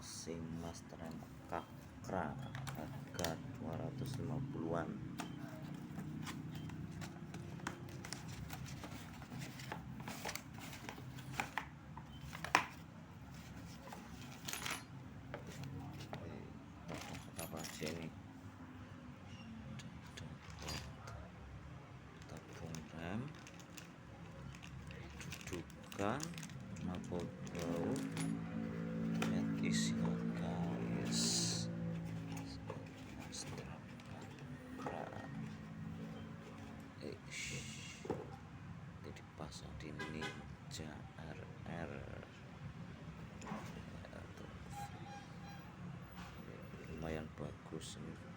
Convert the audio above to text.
Maximas Trem Kakra harga 250-an. Apa aja ini? Tabung rem, dudukan, knalpot baut, lihat isinya guys. Ini dipasang di Ninja RR. Lumayan bagus ini.